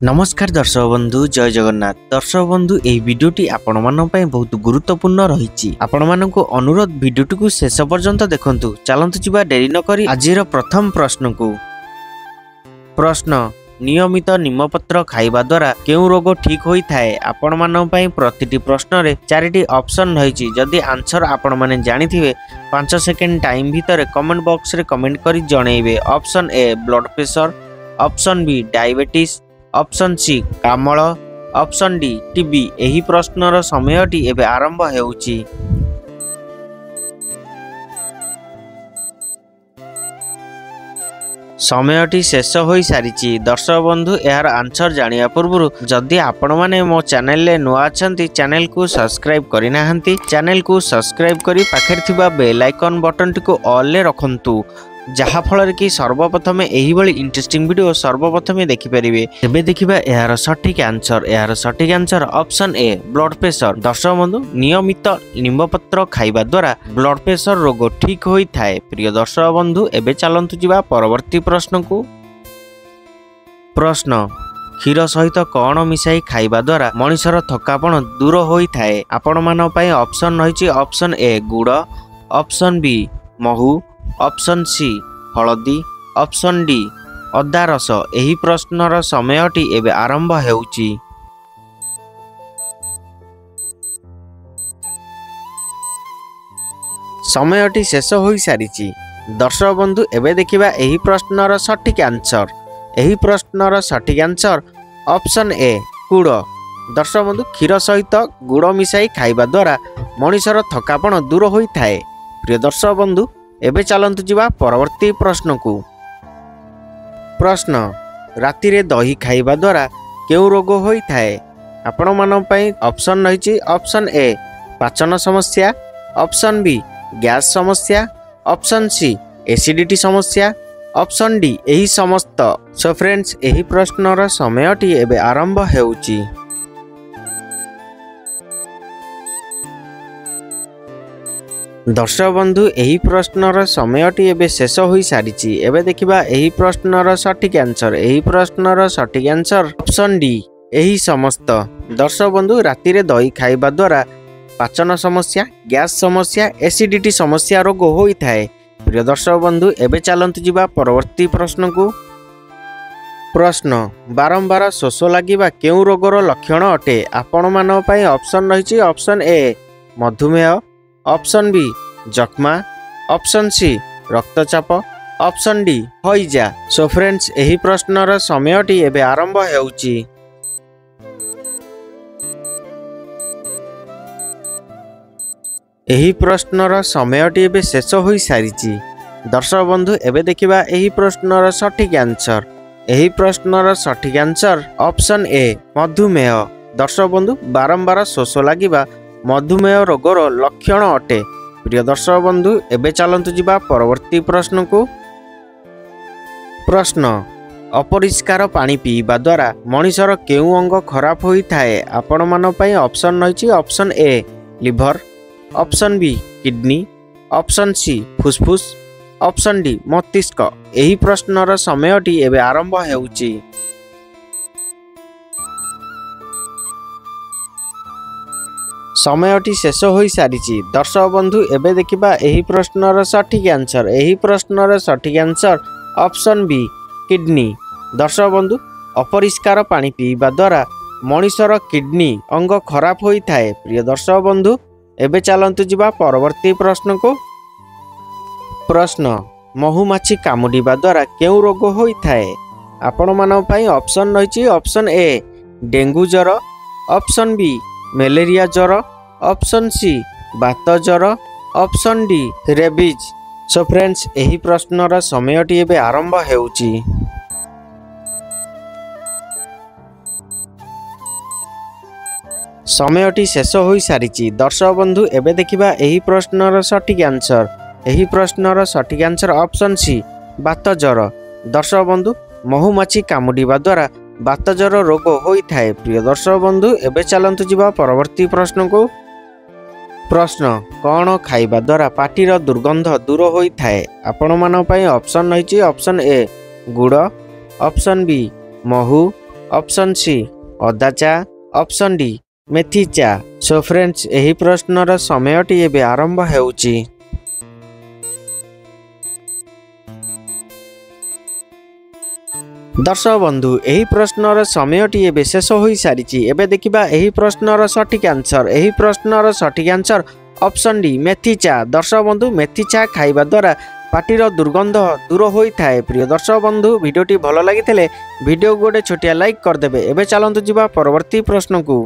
नमस्कार दर्शक बंधु जय जगन्नाथ। दर्शक बंधु एही वीडियोटी आपण मानन पय बहुत गुरुत्वपूर्ण रहिछि। आपण माननको अनुरोध वीडियोटी को शेष पर्यंत देखंतु। चलंतु जिबा डेरी न करी आजिर प्रथम प्रश्न को। प्रश्न नियमित निमपत्र खाइबा द्वारा केउ रोग ठीक होई थाए। आपण मानन पय प्रतिटी प्रश्न रे चारिटी ऑप्शन रहिछि। जदि आंसर आपण माने जानिथिबे 5 सेकेंड टाइम भितर कमेंट बॉक्स रे कमेंट करी जणैबे। Option A blood pressure, option B diabetes, option C कामल, ऑप्शन डी टीबी। एही प्रश्नर समयटी एबे आरंभ हेउची। समयटी शेष होई सारिची। दर्शक बंधु यार आंसर जानिया पूर्व जदि आपण माने मो चैनल ले नुआ अछंती चैनल को सब्सक्राइब करि नाहंती चैनल को सब्सक्राइब करी पाखर थिबा बेल आइकन बटन टिको ऑल ले रखंतु जहा फल कि सर्वप्रथम एही बळी इंटरेस्टिंग वीडियो सर्वप्रथम देखि परिबे। एबे देखिबा यार सठिक आंसर। यार सठिक answer option A blood pressure. दर्शक बंधु नियमित निम्बपत्र खाइबा द्वारा ब्लड प्रेशर रोग ठीक होई थाए। प्रिय दर्शक बंधु एबे चलंतु जिबा परवर्ती प्रश्न को। प्रश्न क्षीर सहित कौन मिसाई खाइबा द्वारा मनुष्यर थकापन दूर होई थाए। आपण मान पय ऑप्शन रहिछि। ऑप्शन ए गुड़, ऑप्शन बी महू, ऑप्शन सी हलदी, ऑप्शन डी अदा रस। एही प्रश्नर समयटी एबे आरंभ हेउची। समयटी शेष होई सारिची। दर्शक बंधु एबे देखिबा एही प्रश्नर सठिक आंसर। एही प्रश्नर सठिक आंसर ऑप्शन ए गुड़। दर्शक बंधु क्षीर सहित गुड़ मिसाई खाइबा द्वारा मनुष्यर थकापन दूर होई थाए। प्रिय दर्शक बंधु एबे चलंतु जिबा परवर्ती प्रश्न को। प्रश्न राति रे दही खाइबा द्वारा केउ रोग होई थाए। आपण मान पय ऑप्शन रहिछि। ऑप्शन ए पाचन समस्या, ऑप्शन बी गैस समस्या, ऑप्शन सी एसिडिटी समस्या, ऑप्शन डी एही समस्त। सो फ्रेंड्स एही प्रश्नर समयटी एबे आरंभ हेउची। दर्शक बंधु एही प्रश्नर समयटी एबे शेष होई सारिची। एबे देखिबा एही प्रश्नर सठिक आंसर। एही प्रश्नर सठिक आंसर ऑप्शन डी एही समस्त। दर्शक बंधु राति रे दही खाइबा द्वारा पाचन समस्या, गैस समस्या, एसिडिटी समस्या रोग होई थाए। प्रिय दर्शक बंधु एबे चलंतु जिबा परवर्ती प्रश्न को। प्रश्न बारंबार शोष लागिबा केउ रोगर लक्षण अटे। आपण मान पय ऑप्शन रहिछि। ऑप्शन ए मधुमेह, ऑप्शन बी जक्मा, ऑप्शन सी रक्तचाप, ऑप्शन डी हईजा। सो फ्रेंड्स एही प्रश्नर समयटी एबे आरंभ हेउची। एही प्रश्नर समयटी एबे शेष होई सारिची। दर्शक बंधु एबे देखिबा एही प्रश्नर सठिक आंसर। एही प्रश्नर सठिक आंसर ऑप्शन ए मधुमेह। दर्शक बंधु बारंबार शोष लागिबा मधुमेह रोगर लक्षण अटे। प्रिय दर्शक बंधु एबे चलंतु जिबा परवर्ती प्रश्न को। प्रश्न अपरिष्कार पानी पीवा द्वारा मनुष्यर केउ अंग खराब होई थाए। आपण मान पय ऑप्शन रहिछि। Option A liver, option B kidney, option C फुसफुस, ऑप्शन डी मस्तिष्क। एही प्रश्नर समयटी एबे आरंभ हेउची। समयटी शेष होई सारिची। दर्शक बंधु एबे देखिबा एही प्रश्नर सठिक आंसर। एही प्रश्नर सठिक आंसर ऑप्शन बी किडनी। दर्शक बंधु अपरिष्कार पानी पीवा द्वारा मनुष्यर किडनी अंग खराब होई थाए। प्रिय दर्शक बंधु एबे चलंतु जिबा परवर्ती प्रश्न को। प्रश्न महुमाछी कामुडिबा द्वारा केउ रोग होई थाए। आपण मान पय ऑप्शन रहिछि। ऑप्शन ए डेंगू ज्वर, ऑप्शन बी मलेरिया ज्वर, ऑप्शन सी बात ज्वर, ऑप्शन डी रेबीज। सो फ्रेंड्स एही प्रश्नर समयटी एबे आरंभ हेउची। समयटी शेष होई सारिची। दर्शक बंधु एबे देखिबा एही प्रश्नर सठिक आंसर। एही प्रश्नर सठिक आंसर ऑप्शन सी बात ज्वर। दर्शक बंधु महुमाछी कामुडिबा द्वारा बात ज्वर रोग होई थाए। प्रिय दर्शक बंधु एबे चलंतु जिबा परवर्ती प्रश्न को। प्रश्न कौन खाइबा द्वारा पाटीर दुर्गंध दूर होई थाए। आपण मान पय ऑप्शन रहिछि। ऑप्शन ए गुड़, ऑप्शन बी महू, ऑप्शन सी अदा चा, ऑप्शन डी मेथी चा। सो फ्रेंड्स एही प्रश्नर समयटी एबे आरंभ हेउची। दर्शक बंधु एही प्रश्नर समयटी एबे शेष होई सारिची। एबे देखिबा एही प्रश्नर सठिक आंसर। एही प्रश्नर सठिक आंसर ऑप्शन डी मेथी चा। दर्शक बंधु मेथी चा खाइबा द्वारा पार्टीर दुर्गंध दूर होता है। प्रिय दर्शक बंधु वीडियोटी भल लगी वीडियो गोटे छोटिया लाइक करदे। एबे चलतु जीवा परवर्ती प्रश्न को।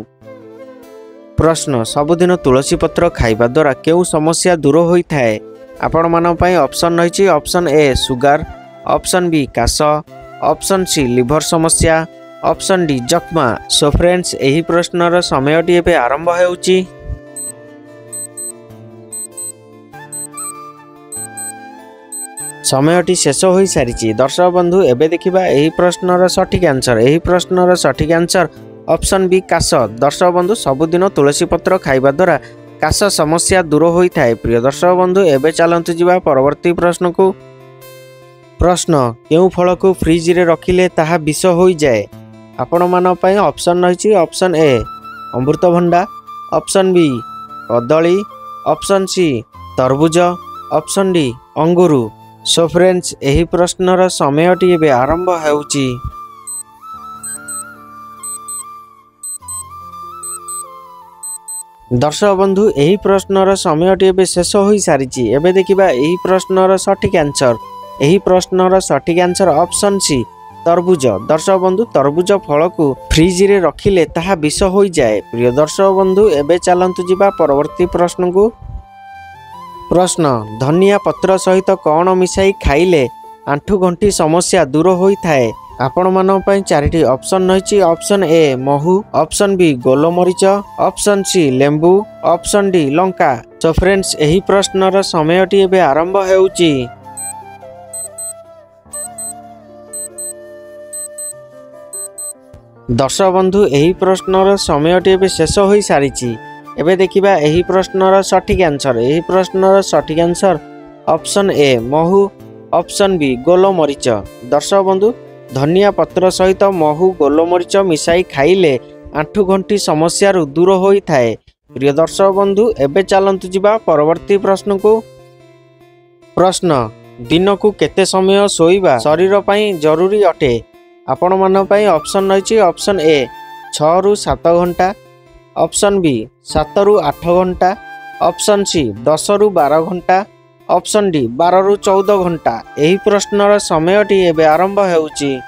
प्रश्न सबुदिन तुलसी पत्र खाइबा द्वारा केउ समस्या दूर होता है? आपण मानन पई ऑप्शन रही। Option A sugar, option B काश, ऑप्शन सी लिवर समस्या, ऑप्शन डी जख्मा। सो फ्रेंड्स एही प्रश्नर समयटी एबे आरंभ हेउची। समयटी शेष हो सारी। दर्शक बंधु एबे देखिबा एही प्रश्नर सठिक आंसर। एही प्रश्नर सठिक आंसर ऑप्शन बी काश। दर्शक बंधु सबुदिन तुलसी पत्र खाइबा द्वारा काश समस्या दूर होता है। प्रिय दर्शक बंधु एबे चलतु जीवा परवर्ती प्रश्न को। प्रश्न केउ फल को फ्रिज रे रखिले ताहा विष हो जाए? आपण मान पई ऑप्शन रही। ऑप्शन ए अमृतभंडा, ऑप्शन बी कदली, ऑप्शन सी तरबुज, ऑप्शन डी अंगुरु। सो फ्रेंड्स एही प्रश्नर समयटी एबे आरंभ हेउची। दर्शक बंधु एही प्रश्नर समयटी एबे शेष हो सारी। एबे देखिबा एही प्रश्नर सठिक आंसर। एही प्रश्नर सठिक आंसर ऑप्शन सी तरबुज। दर्शक बंधु तरबुज फल को फ्रिज रे रखिले ताहा विष हो जाए। प्रिय दर्शक बंधु एबे चलंतु जीवा परवर्ती प्रश्न को। प्रश्न धनिया पत्र सहित कौन मिसाई खाइले आंठु गंठी समस्या दूर होता है? आपण मान पई चारिटी ऑप्शन रही। ऑप्शन ए महू, ऑप्शन बी गोलमरीच, ऑप्शन सी लेंबू, ऑप्शन डी लंका। सो फ्रेंड्स एही प्रश्नर समयटी एबे आरंभ हेउची। दर्शक बंधु एही प्रश्नर समयटी एबे शेष हो सारी। एबे देखिबा एही प्रश्नर सठिक आंसर। एही प्रश्नर सठिक आंसर ऑप्शन ए महू, ऑप्शन बी गोलमरीच। दर्शक बंधु धनिया पत्र सहित महू गोलमरीच मिसाई खाइले आंठु गंठी समस्या दूर होता है। प्रिय दर्शक बंधु एबे चलंतु जीवा परवर्ती प्रश्न को। प्रश्न दिन को केते समय सोइबा शरीर पई जरूरी अटे? आपण मान पई ऑप्शन रही। ऑप्शन ए 6 रु 7 घंटा, ऑप्शन बी 7 रु 8 घंटा, ऑप्शन सी 10 रु 12 घंटा, ऑप्शन डी 12 रु 14 घंटा। एही प्रश्नर समयटी एबे आरंभ हेउची।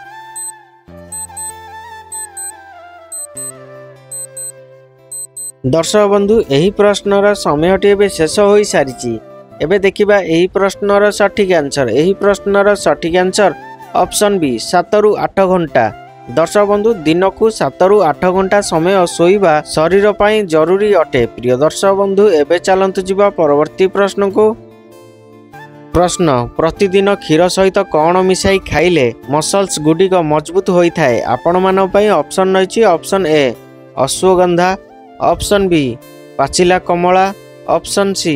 दर्शक बंधु एही प्रश्नर समयटी एबे शेष हो सारी। एबे देखिबा एही प्रश्नर सठिक आंसर। एही प्रश्नर सठिक आंसर ऑप्शन बी 7 रु 8 घंटा। दर्शक बंधु दिन को 7 रु 8 घंटा समय सोइबा शरीर पई जरूरी अटे। प्रिय दर्शक बंधु एबे चलंतु जीवा परवर्ती प्रश्न को। प्रश्न प्रतिदिन क्षीर सहित कौन मिसाई खाइले मसल्स गुडिक मजबूत होता है? आपण मान पई ऑप्शन रही। Option A ashwagandha, option B पाचिला कमला, ऑप्शन सी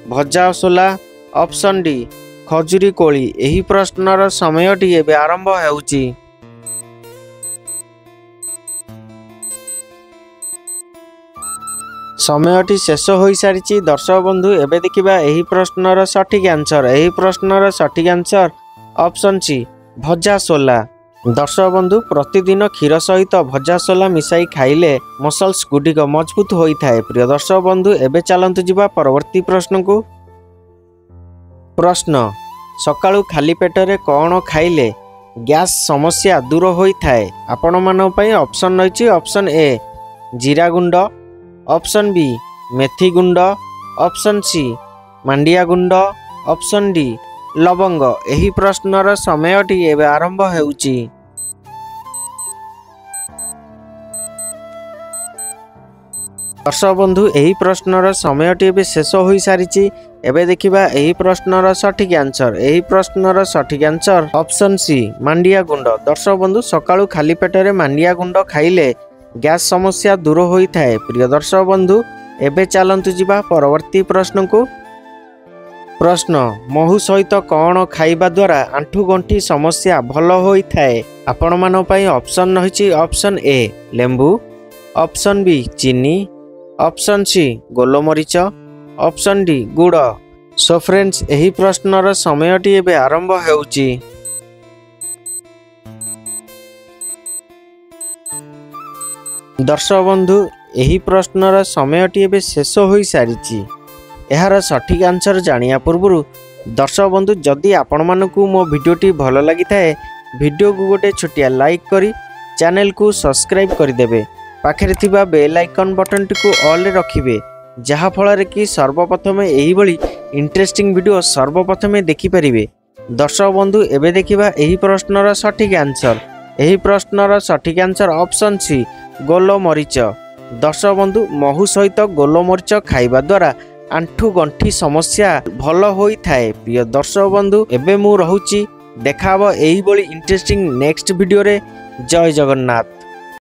भजा सोला, ऑप्शन डी खजुरी कोली। एही प्रश्नर समयटी एबे आरंभ हेउची। समयटी शेष हो सारी। दर्शक बंधु एबे देखिबा एही प्रश्नर सठिक आंसर। एही प्रश्नर सठिक आंसर ऑप्शन सी भजा सोला। दर्शक बंधु प्रतिदिन क्षीर सहित भजा सोला मिसाई खाइले मसल्स गुडिक मजबूत होता है। प्रिय दर्शक बंधु एबे चलंतु जीवा परवर्ती प्रश्न को। प्रश्न सकाळु खाली पेटरे कौन खाइले गैस समस्या दूर होता है? आपण मान पई ऑप्शन रही। ऑप्शन ए जीरा गुंड, ऑप्शन बी मेथी गुंड, ऑप्शन सी मांडिया गुंड, ऑप्शन डी लवंग। एही प्रश्नर समयटी एबे आरंभ हेउची। दर्शक बंधु एही प्रश्नर समयटी एबे शेष हो सारी। एबे देखिबा एही प्रश्नर सठिक आंसर। एही प्रश्नर सठिक आंसर ऑप्शन सी मांडिया गुंड। दर्शक बंधु सकाळु खाली पेटरे मांडिया गुंड खाइले गैस समस्या दूर होता है। प्रिय दर्शक बंधु एबे चलंतु जीवा परवर्ती प्रश्न को। प्रश्न महू सहित कौन खाइबा द्वारा आंठुगंठी समस्या भल होइथाए। आपण मानो पई ऑप्शन रहिछि ऑप्शन ए लेंबू, ऑप्शन बी चीनी, ऑप्शन सी गोलमरीच, ऑप्शन डी गुड़। सो फ्रेंड्स एही प्रश्नर समयटी एबे आरंभ हेउछि। दर्शक बंधु एही प्रश्नर समयटी एबे शेष होई सारिछि। एहार सठिक आंसर जानिया पूर्व दर्शक बंधु जदि आपण मानकु मो वीडियोटी भल लगी थाए वीडियो को गोटे छोटिया लाइक करी चैनल को सब्सक्राइब करदेवे। पाखे थिबा बेल आइकन बटन टी को ऑल रे रखिबे जहा फल कि सर्वप्रथमे एही बळी इंटरेस्टिंग वीडियो सर्वप्रथमे देखि परिबे। दर्शक बंधु एबे देखिबा एही प्रश्नर सठिक आंसर। एही प्रश्नर सठिक आंसर ऑप्शन सी गोलमरीच। दर्शक बंधु महू सहित गोलमरीच खाइबा द्वारा आंठु गंठी समस्या भल होइथाए। प्रिय दर्शक बंधु एबे मु रहुची देखाबो एही बळी इंटरेस्टिंग नेक्स्ट वीडियो रे। जय जगन्नाथ।